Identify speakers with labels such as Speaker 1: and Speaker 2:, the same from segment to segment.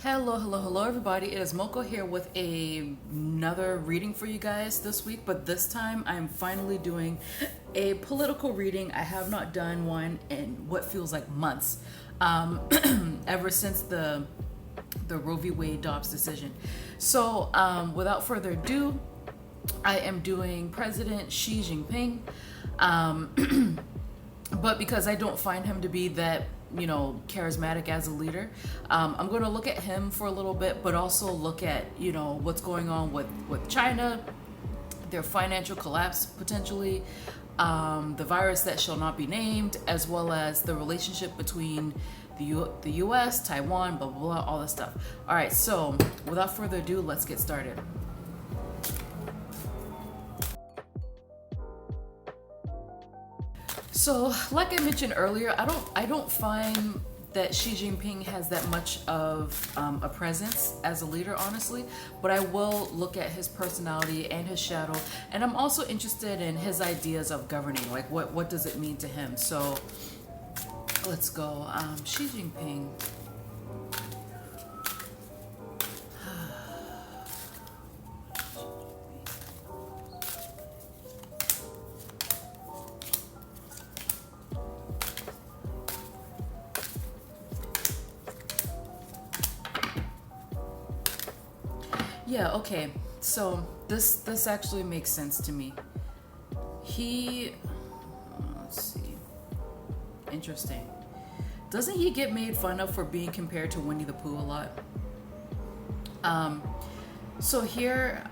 Speaker 1: Hello, everybody. It is Moko here with another reading for you guys this week, but this time I'm finally doing a political reading. I have not done one in what feels like months, ever since the Roe v. Wade Dobbs decision. So, without further ado, I am doing President Xi Jinping, but because I don't find him to be that charismatic as a leader, I'm going to look at him for a little bit, but also look at what's going on with China, their financial collapse potentially, the virus that shall not be named, as well as the relationship between the US, Taiwan, blah blah blah, all this stuff. All right, so without further ado, let's get started. So, like I mentioned earlier, I don't find that Xi Jinping has that much of a presence as a leader, honestly. But I will look at his personality and his shadow, and I'm also interested in his ideas of governing. Like, what does it mean to him? So, let's go. Xi Jinping. Yeah, okay. So this actually makes sense to me. He let's see. Interesting. Doesn't he get made fun of for being compared to Winnie the Pooh a lot? So here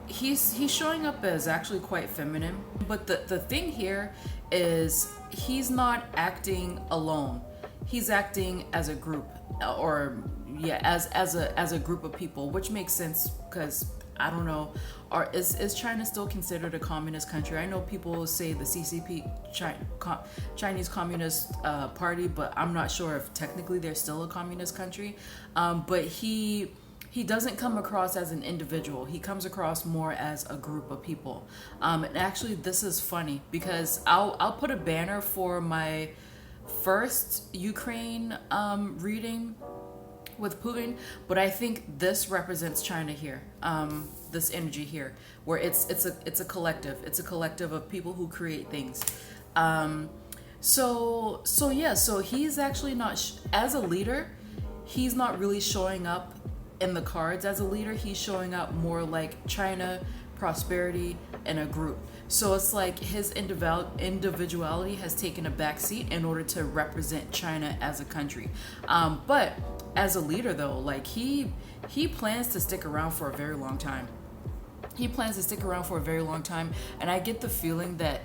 Speaker 1: he's showing up as actually quite feminine, but the thing here is he's not acting alone. He's acting as a group, or yeah, as a group of people, which makes sense because I don't know, is China still considered a communist country? I know people say the CCP, Chinese Communist Party, but I'm not sure if technically they're still a communist country. But he doesn't come across as an individual. He comes across more as a group of people. And actually, this is funny because I'll put a banner for my first Ukraine reading with Putin, but I think this represents China here. This energy here, where it's a collective. It's a collective of people who create things. So he's actually not as a leader. He's not really showing up in the cards as a leader. He's showing up more like China, prosperity, and a group. So it's like his individuality has taken a back seat in order to represent China as a country. But as a leader, though, like he plans to stick around for a very long time. He plans to stick around for a very long time, and I get the feeling that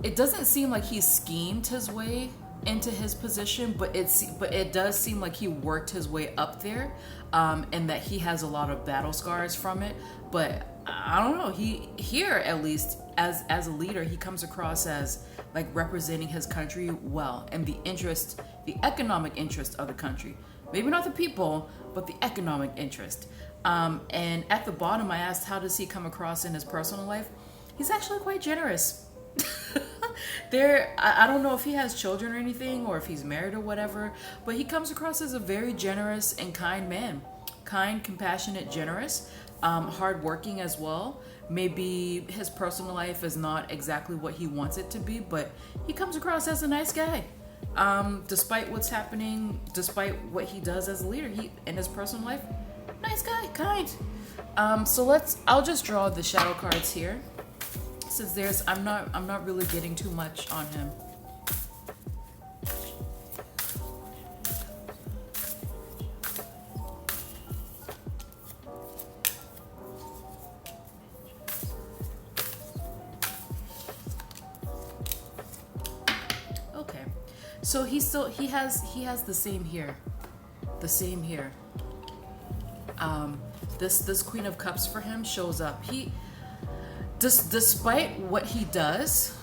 Speaker 1: it doesn't seem like he schemed his way into his position, but it does seem like he worked his way up there, and that he has a lot of battle scars from it. But I don't know. Here at least as a leader, he comes across as like representing his country well, and the economic interest of the country. Maybe not the people, but the economic interest. And at the bottom, I asked, how does he come across in his personal life? He's actually quite generous. I don't know if he has children or anything, or if he's married or whatever, but he comes across as a very generous and kind man. Kind, compassionate, generous, hardworking as well. Maybe his personal life is not exactly what he wants it to be, but he comes across as a nice guy. Despite what's happening, despite what he does as a leader, he in his personal life, nice guy, kind. I'll just draw the shadow cards here, since I'm not really getting too much on him. Okay. So he has the same here. This Queen of Cups for him shows up. Despite what he does,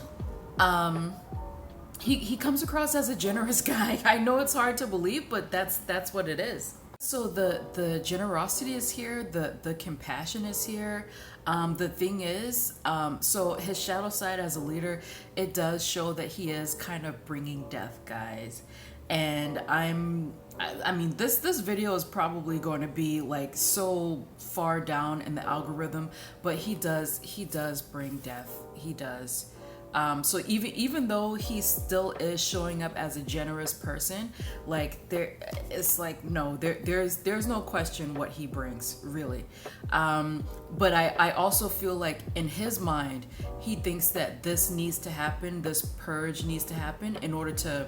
Speaker 1: he comes across as a generous guy. I know it's hard to believe, but that's what it is. So the generosity is here, the compassion is here. The thing is, so his shadow side as a leader, it does show that he is kind of bringing death, guys. And I mean, this video is probably going to be like so far down in the algorithm, but he does bring death. He does. So even though he still is showing up as a generous person, like it's like no, there's no question what he brings really. But I also feel like in his mind, he thinks that this needs to happen, this purge needs to happen in order to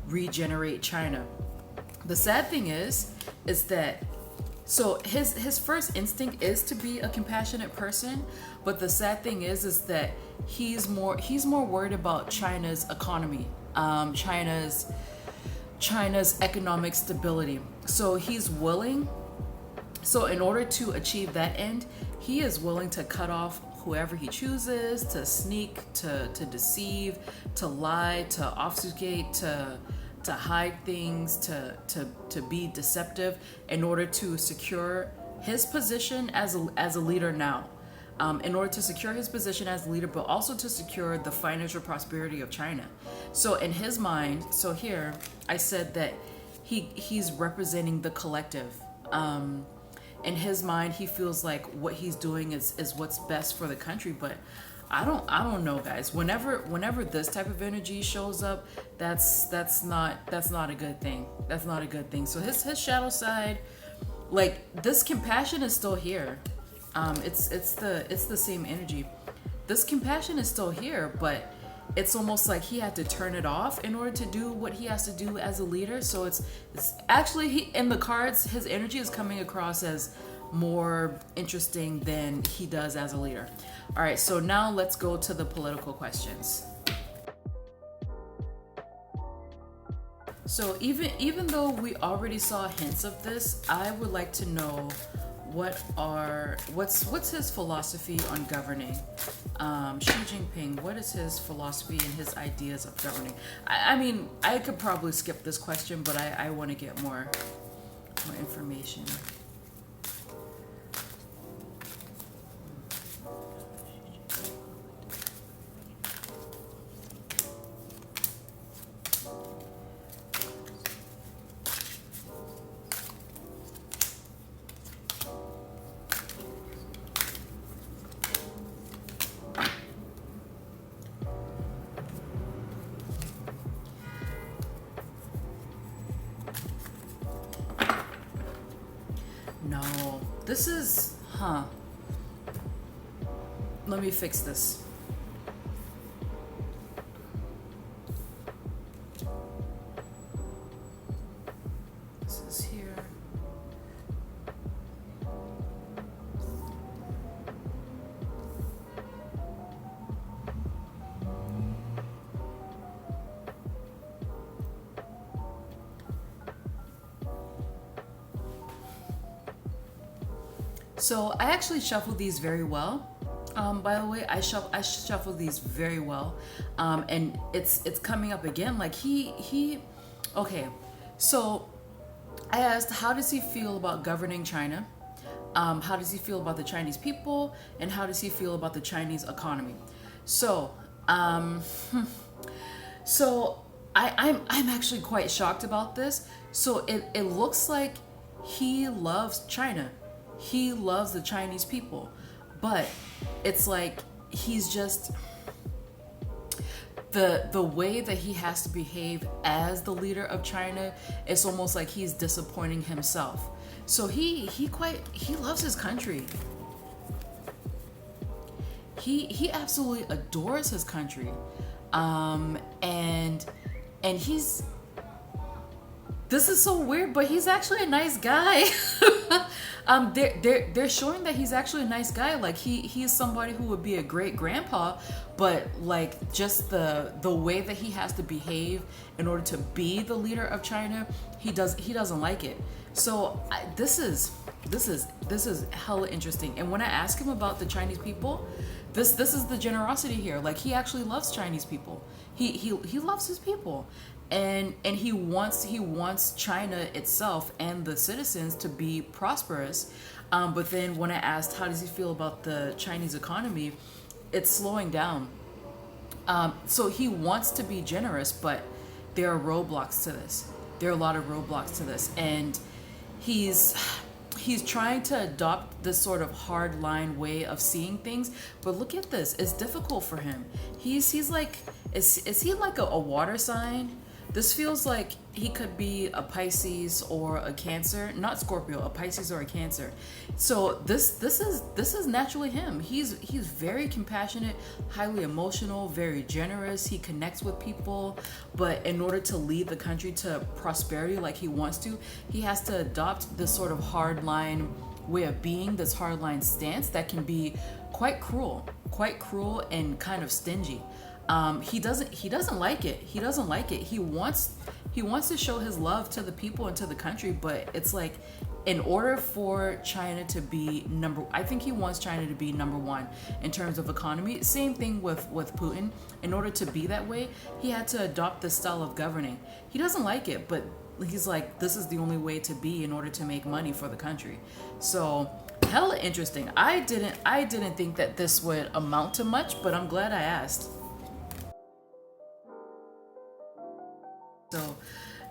Speaker 1: regenerate China. The sad thing is that so his first instinct is to be a compassionate person, but the sad thing is that he's more worried about China's economy, China's economic stability. So he's willing. So in order to achieve that end, he is willing to cut off whoever he chooses, to sneak, to deceive, to lie, to obfuscate, to hide things, to be deceptive in order to secure his position as a leader now. In order to secure his position as a leader, but also to secure the financial prosperity of China. So in his mind, so here I said that he's representing the collective. In his mind, he feels like what he's doing is what's best for the country, but I don't know, guys. Whenever this type of energy shows up, that's not a good thing. That's not a good thing. So his shadow side, like this compassion is still here. It's the same energy. This compassion is still here, but it's almost like he had to turn it off in order to do what he has to do as a leader. So it's actually in the cards, his energy is coming across as more interesting than he does as a leader. All right, so now let's go to the political questions. So even though we already saw hints of this, I would like to know what's his philosophy on governing. Xi Jinping, what is his philosophy and his ideas of governing? I mean, I could probably skip this question, but I want to get more information. No, this is, let me fix this. This is here. So I actually shuffled these very well. By the way, I shuffled these very well, and it's coming up again. Like he, okay. So I asked, how does he feel about governing China? How does he feel about the Chinese people, and how does he feel about the Chinese economy? So, so I'm actually quite shocked about this. So it looks like he loves China. He loves the Chinese people, but it's like he's just the way that he has to behave as the leader of China. It's almost like he's disappointing himself. So he loves his country. He absolutely adores his country, and he's. This is so weird, but he's actually a nice guy. They're showing that he's actually a nice guy. Like he's somebody who would be a great grandpa, but like just the way that he has to behave in order to be the leader of China, he doesn't like it. So this is hella interesting. And when I ask him about the Chinese people, this is the generosity here. Like he actually loves Chinese people. He loves his people. And he wants China itself and the citizens to be prosperous. But then when I asked how does he feel about the Chinese economy, it's slowing down. So he wants to be generous, but there are roadblocks to this. there are a lot of roadblocks to this, and he's he's trying to adopt this sort of hard line way of seeing things. But look at this, it's difficult for him. He's like, is he like a water sign? This feels like he could be a Pisces or a Cancer, not Scorpio, a Pisces or a Cancer. So this is naturally him. He's very compassionate, highly emotional, very generous. He connects with people, but in order to lead the country to prosperity like he wants to, he has to adopt this sort of hard line way of being, this hard line stance that can be quite cruel and kind of stingy. He doesn't like it. He doesn't like it. He wants to show his love to the people and to the country, but it's like, in order for China to be I think he wants China to be number one in terms of economy. Same thing with Putin. In order to be that way, he had to adopt this style of governing. He doesn't like it, but he's like, this is the only way to be in order to make money for the country. So hella interesting. I didn't think that this would amount to much, but I'm glad I asked. So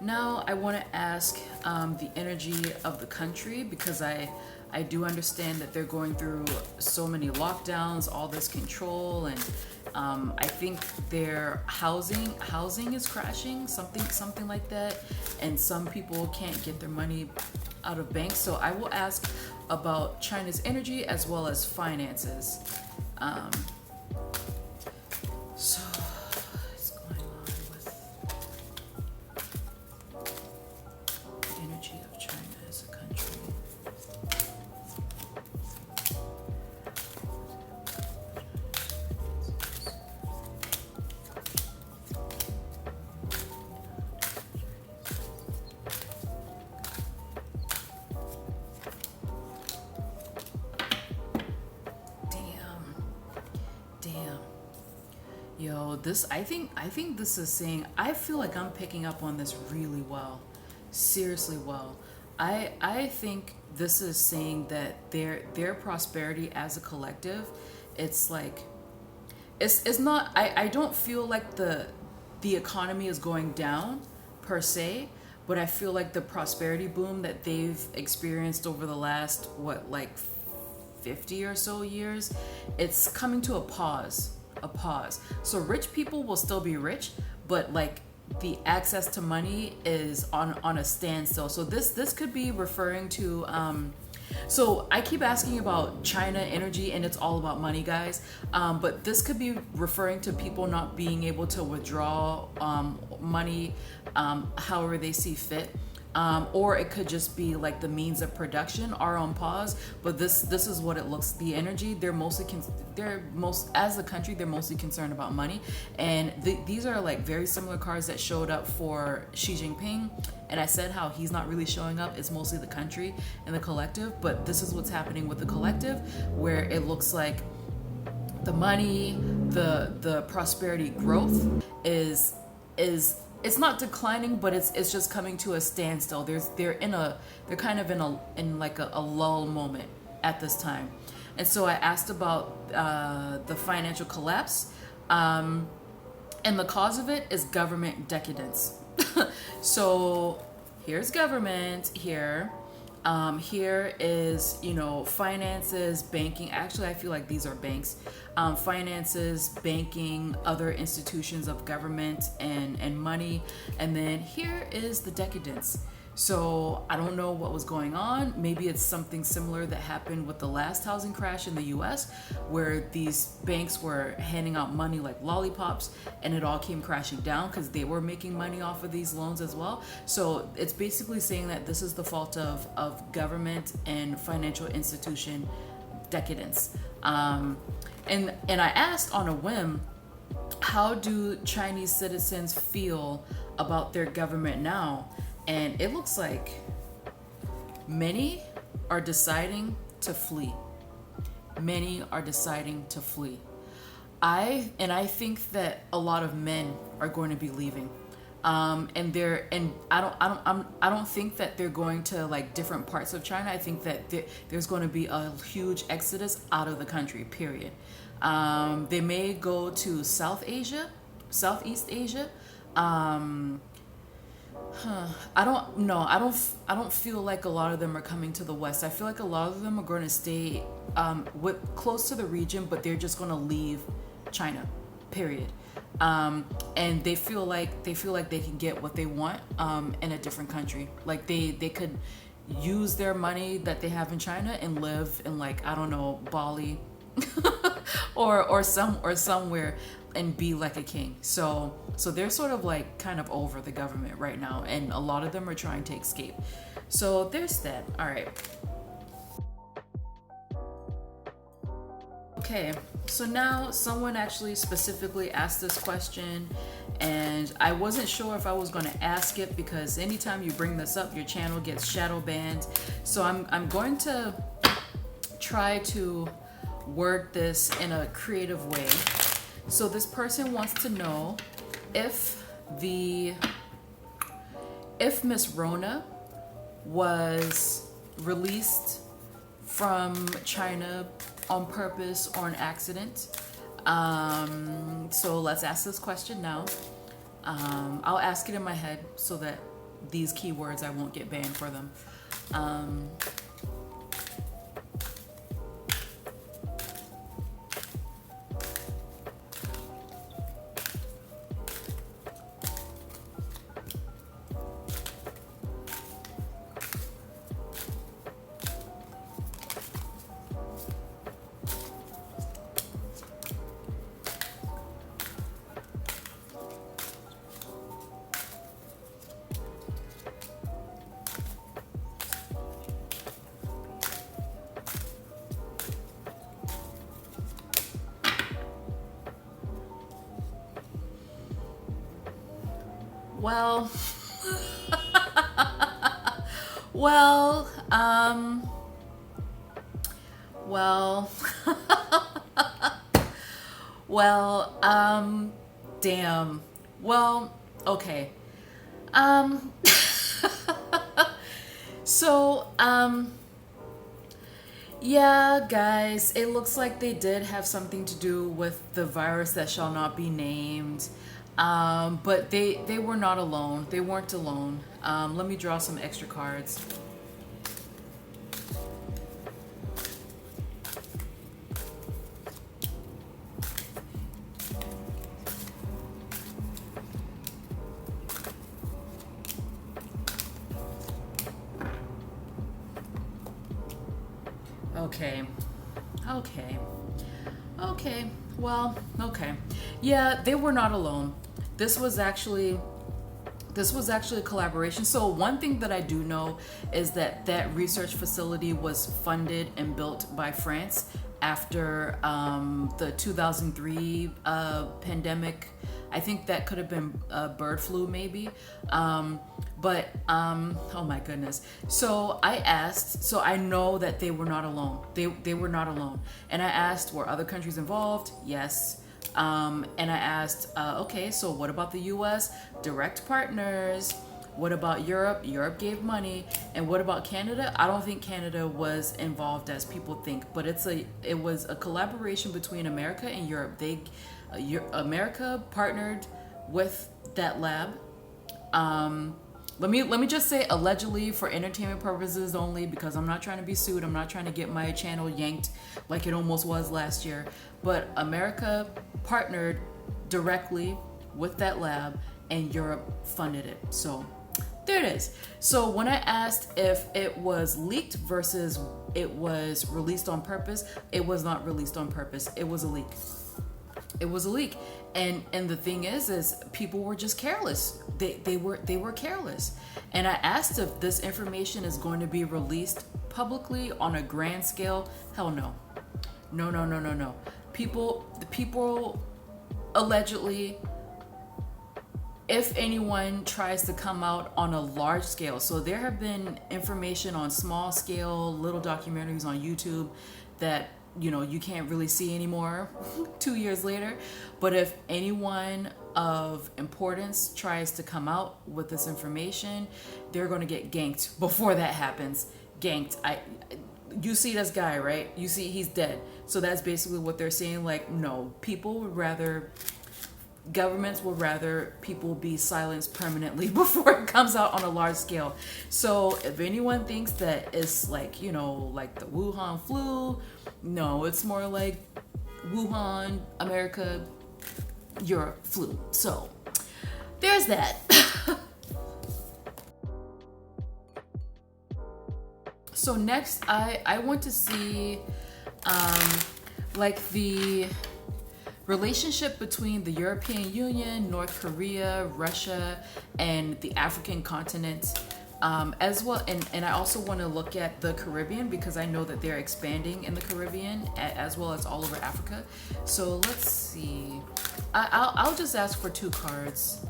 Speaker 1: now I want to ask the energy of the country, because I do understand that they're going through so many lockdowns, all this control, and I think their housing is crashing, something like that, and some people can't get their money out of banks. So I will ask about China's energy as well as finances. So what's going on with energy of China as a country? Damn. Yo, this I think this is saying, I feel like I'm picking up on this really well. Seriously well. I think this is saying that their prosperity as a collective, it's like, it's not, I don't feel like the economy is going down per se, but I feel like the prosperity boom that they've experienced over the last, what, like 50 or so years, it's coming to a pause. So rich people will still be rich, but like the access to money is on a standstill. So this could be referring to so I keep asking about China energy, and it's all about money, guys. But this could be referring to people not being able to withdraw money however they see fit. Or it could just be like the means of production are on pause. But this is what it looks. The energy, they're as a country, they're mostly concerned about money. And these are like very similar cards that showed up for Xi Jinping. And I said how he's not really showing up. It's mostly the country and the collective. But this is what's happening with the collective, where it looks like the money, the prosperity growth is it's not declining, but it's just coming to a standstill. They're kind of in like a lull moment at this time. And so I asked about the financial collapse, and the cause of it is government decadence. So here's government here. Here is, finances, banking. Actually, I feel like these are banks. Finances, banking, other institutions of government and money. And then here is the decadence. So I don't know what was going on. Maybe it's something similar that happened with the last housing crash in the US, where these banks were handing out money like lollipops, and it all came crashing down because they were making money off of these loans as well. So it's basically saying that this is the fault of government and financial institution decadence. And I asked on a whim, how do Chinese citizens feel about their government now? And it looks like many are deciding to flee. Many are deciding to flee. I think that a lot of men are going to be leaving. I don't think that they're going to like different parts of China. I think that there's going to be a huge exodus out of the country, period. They may go to Southeast Asia. I don't know. I don't feel like a lot of them are coming to the West. I feel like a lot of them are going to stay close to the region, but they're just going to leave China. Period. And they feel like they can get what they want in a different country. Like they could use their money that they have in China and live in, like, I don't know, Bali or somewhere, and be like a king. So they're sort of like kind of over the government right now, and a lot of them are trying to escape. So there's that. All right. Okay, so now someone actually specifically asked this question, and I wasn't sure if I was going to ask it because anytime you bring this up, your channel gets shadow banned. So I'm going to try to word this in a creative way. So this person wants to know if Miss Rona was released from China on purpose or an accident. So let's ask this question now. I'll ask it in my head so that these keywords, I won't get banned for them. Well, well, well, well, damn. Well, okay. Um, so, yeah, guys, it looks like they did have something to do with the virus that shall not be named. But they were not alone. They weren't alone. Let me draw some extra cards. Okay. Okay. Okay. Well, okay. Yeah, they were not alone. This was actually a collaboration. So one thing that I do know is that that research facility was funded and built by France after the 2003 pandemic. I think that could have been bird flu, maybe. Oh my goodness. So I asked, so I know that they were not alone. They were not alone. And I asked, were other countries involved? Yes. And I asked, okay, so what about the US? Direct partners. What about Europe? Europe gave money. And what about Canada? I don't think Canada was involved as people think, but it was a collaboration between America and Europe. America partnered with that lab. Let me just say allegedly for entertainment purposes only, because I'm not trying to be sued. I'm not trying to get my channel yanked like it almost was last year. But America partnered directly with that lab and Europe funded it. So there it is. So when I asked if it was leaked versus it was released on purpose, it was not released on purpose. It was a leak. It was a leak. And the thing is people were just careless. They were careless. And I asked if this information is going to be released publicly on a grand scale. Hell no. No. The people allegedly, if anyone tries to come out on a large scale, so there have been information on small scale, little documentaries on YouTube that you can't really see anymore 2 years later. But if anyone of importance tries to come out with this information, they're going to get ganked before that happens. Ganked. You see this guy, right? You see he's dead. So that's basically what they're saying. Like, no, people would rather governments would rather people be silenced permanently before it comes out on a large scale. So if anyone thinks that it's like, you know, like the Wuhan flu, no, it's more like Wuhan, America, Europe flu. So there's that. So next, I want to see like the relationship between the European Union, North Korea, Russia, and the African continent, as well. And I also want to look at the Caribbean because I know that they're expanding in the Caribbean as well as all over Africa. So let's see. I'll just ask for 2 cards.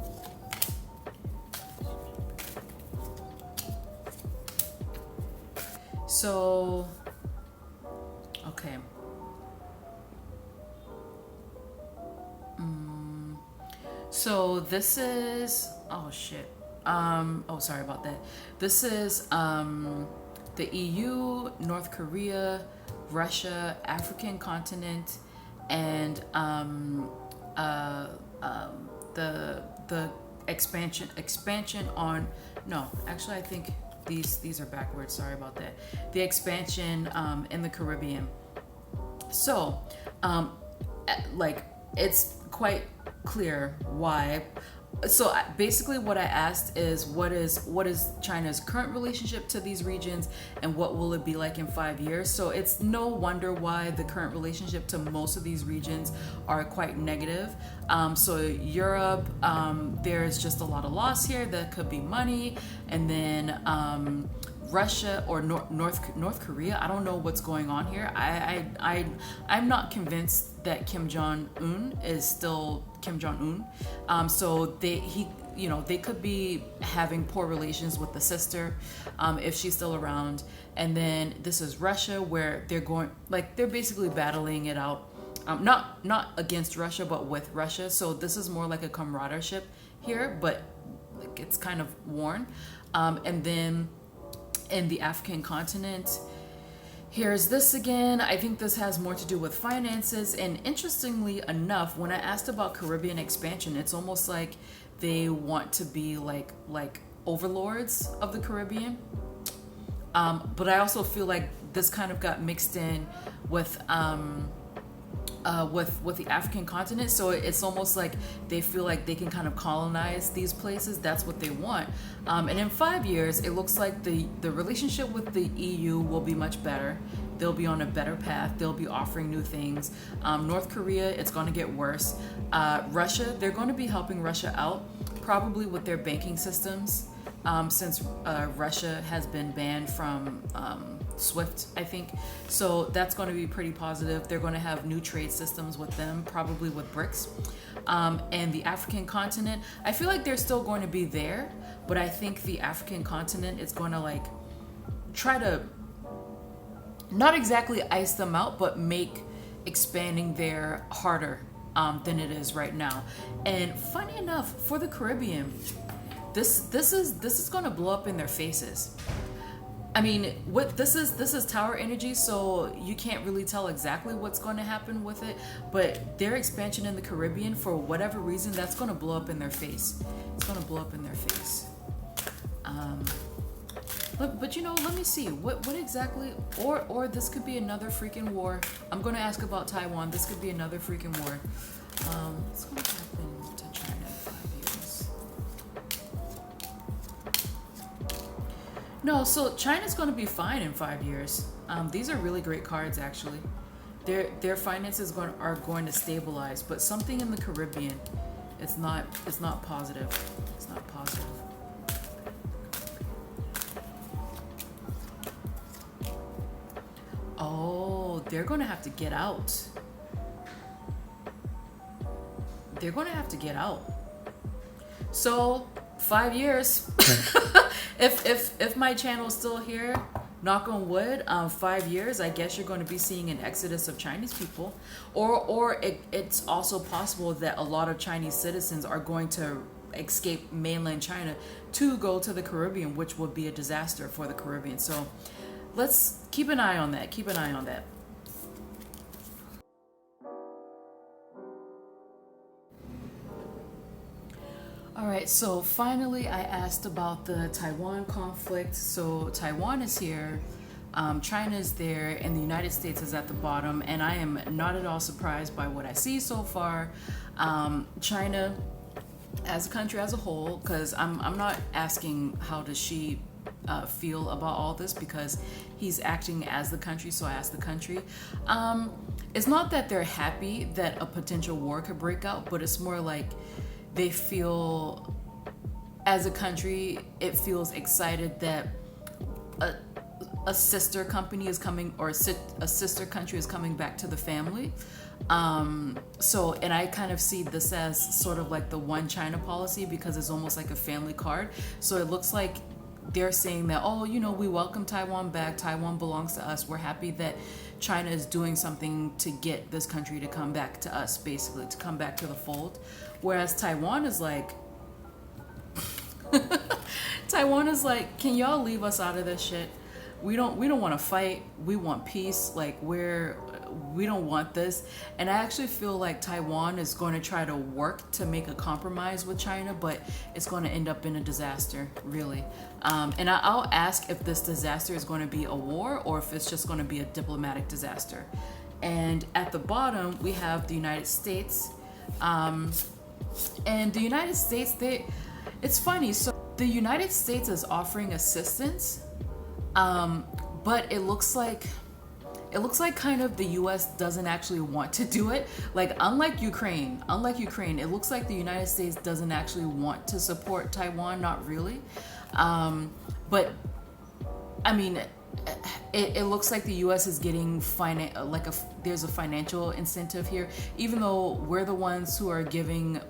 Speaker 1: So, okay. So this is, oh shit. Oh, sorry about that. This is the EU, North Korea, Russia, African continent, and the expansion on, no, actually I think these are backwards. Sorry about that. The expansion in the Caribbean. So, like, it's quite clear why. So basically what I asked is what is China's current relationship to these regions and what will it be like in 5 years. So it's no wonder why the current relationship to most of these regions are quite negative. So Europe, there's just a lot of loss here. That could be money. And then Russia or North Korea, I don't know what's going on here. I'm not convinced that Kim Jong-un is still Kim Jong-un. So they could be having poor relations with the sister, if she's still around. And then this is Russia, where they're basically battling it out. Not against Russia, but with Russia. So this is more like a camaraderie here, but like it's kind of worn. And then in the African continent, here's this again. I think this has more to do with finances. And interestingly enough, when I asked about Caribbean expansion, it's almost like they want to be like overlords of the Caribbean. But I also feel like this kind of got mixed in with the African continent. So it's almost like they feel like they can kind of colonize these places. That's what they want. And in 5 years, it looks like the relationship with the EU will be much better. They'll be on a better path. They'll be offering new things. North Korea, it's going to get worse. Russia, they're going to be helping Russia out, probably with their banking systems, since Russia has been banned from SWIFT, I think. So that's going to be pretty positive. They're going to have new trade systems with them, probably with BRICS. And the African continent, I feel like they're still going to be there, but I think the African continent is going to like try to not exactly ice them out, but make expanding there harder than it is right now. And funny enough, for the Caribbean, this is going to blow up in their faces. I mean, this is tower energy, so you can't really tell exactly what's going to happen with it, but their expansion in the Caribbean, for whatever reason, that's going to blow up in their face. It's going to blow up in their face. But you know, let me see what exactly, or this could be another freaking war. I'm going to ask about Taiwan. This could be another freaking war. What's going to happen to China in 5 years? No, so China's going to be fine in 5 years. These are really great cards, actually. Their finances are going to stabilize, but something in the Caribbean, it's not positive. It's not positive. Oh, they're going to have to get out. They're going to have to get out. So 5 years. If my channel's still here, knock on wood, 5 years, I guess you're going to be seeing an exodus of Chinese people, or it's also possible that a lot of Chinese citizens are going to escape mainland China to go to the Caribbean, which would be a disaster for the Caribbean. So let's keep an eye on that. Keep an eye on that. All right, so finally I asked about the Taiwan conflict. So Taiwan is here, China is there, and the United States is at the bottom. And I am not at all surprised by what I see so far. China, as a country as a whole, because I'm not asking how does she feel about all this, because he's acting as the country, so I asked the country. It's not that they're happy that a potential war could break out, but it's more like they feel, as a country, it feels excited that a sister company is coming, or a sister country is coming back to the family. So, and I kind of see this as sort of like the one China policy, because it's almost like a family card. So it looks like they're saying that, oh, you know, we welcome Taiwan back. Taiwan belongs to us. We're happy that China is doing something to get this country to come back to us, basically, to come back to the fold. Whereas Taiwan is like, can y'all leave us out of this shit? We don't want to fight. We want peace. Like, we don't want this. And I actually feel like Taiwan is going to try to work to make a compromise with China, but it's going to end up in a disaster, really. And I'll ask if this disaster is going to be a war or if it's just going to be a diplomatic disaster. And at the bottom, we have the United States. And the United States, it's funny. So the United States is offering assistance, but it looks like kind of the US doesn't actually want to do it. Like, unlike Ukraine, it looks like the United States doesn't actually want to support Taiwan, not really. But I mean, it looks like the US is getting there's a financial incentive here, even though we're the ones who are giving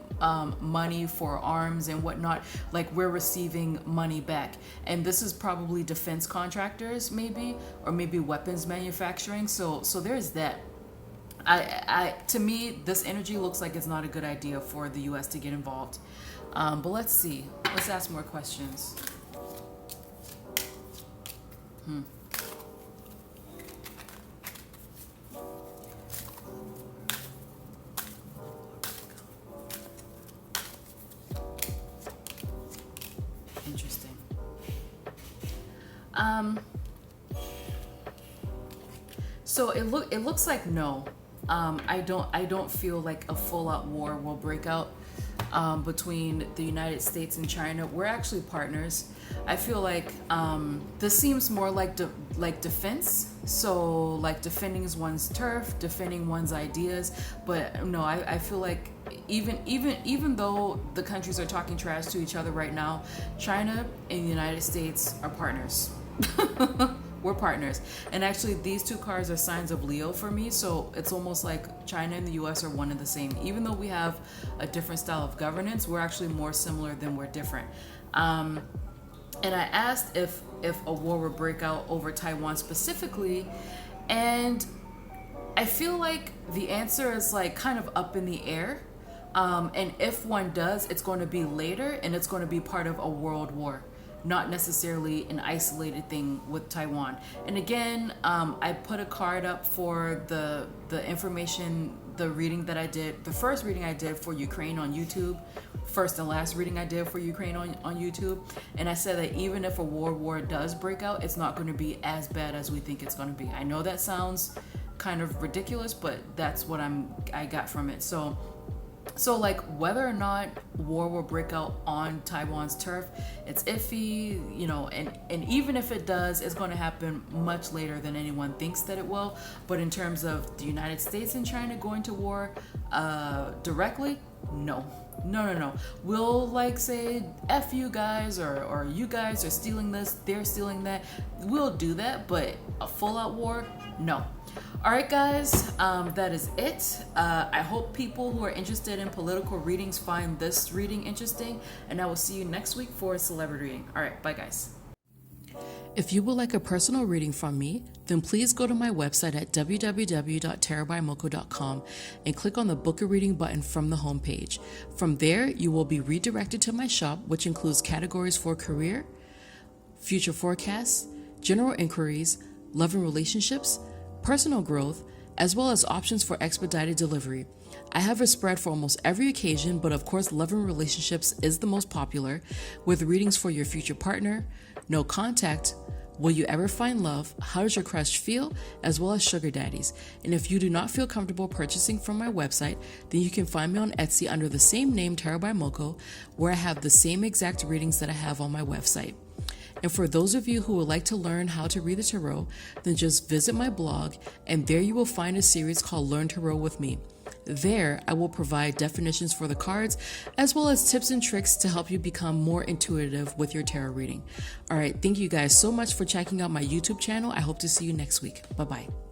Speaker 1: money for arms and whatnot. Like, we're receiving money back, and this is probably defense contractors, maybe, or maybe weapons manufacturing. So there's that. To me, this energy looks like it's not a good idea for the US to get involved. But let's see. Let's ask more questions. Interesting. So it looks like no. I don't feel like a full-out war will break out between the United States and China. We're actually partners. I feel like this seems more like defense. So like defending one's turf, defending one's ideas. But no, I feel like even though the countries are talking trash to each other right now, China and the United States are partners. We're partners. And actually, these two cards are signs of Leo for me. So it's almost like China and the US are one and the same. Even though we have a different style of governance, we're actually more similar than we're different. And I asked if a war would break out over Taiwan specifically. And I feel like the answer is like kind of up in the air. And if one does, it's going to be later, and it's going to be part of a world war, not necessarily an isolated thing with Taiwan. And again, I put a card up for the information, the reading that I did, the first reading I did for Ukraine on YouTube, first and last reading I did for Ukraine on YouTube. And I said that even if a world war does break out, it's not going to be as bad as we think it's going to be. I know that sounds kind of ridiculous, but that's what I got from it. So like, whether or not war will break out on Taiwan's turf, it's iffy, you know, and even if it does, it's going to happen much later than anyone thinks that it will. But in terms of the United States and China going to war directly, no. We'll like say, F you guys, or you guys are stealing this, they're stealing that. We'll do that, but a full-out war, no. All right, guys, that is it. I hope people who are interested in political readings find this reading interesting, and I will see you next week for a celebrity reading. All right, bye, guys. If you would like a personal reading from me, then please go to my website at www.tarotbymoko.com and click on the Book a Reading button from the homepage. From there, you will be redirected to my shop, which includes categories for career, future forecasts, general inquiries, love and relationships, personal growth, as well as options for expedited delivery. I have a spread for almost every occasion, but of course, love and relationships is the most popular, with readings for your future partner, no contact, will you ever find love, how does your crush feel, as well as sugar daddies. And if you do not feel comfortable purchasing from my website, then you can find me on Etsy under the same name, Tarot by Moko, where I have the same exact readings that I have on my website. And for those of you who would like to learn how to read the tarot, then just visit my blog, and there you will find a series called Learn Tarot with Me. There, I will provide definitions for the cards, as well as tips and tricks to help you become more intuitive with your tarot reading. All right, thank you guys so much for checking out my YouTube channel. I hope to see you next week. Bye-bye.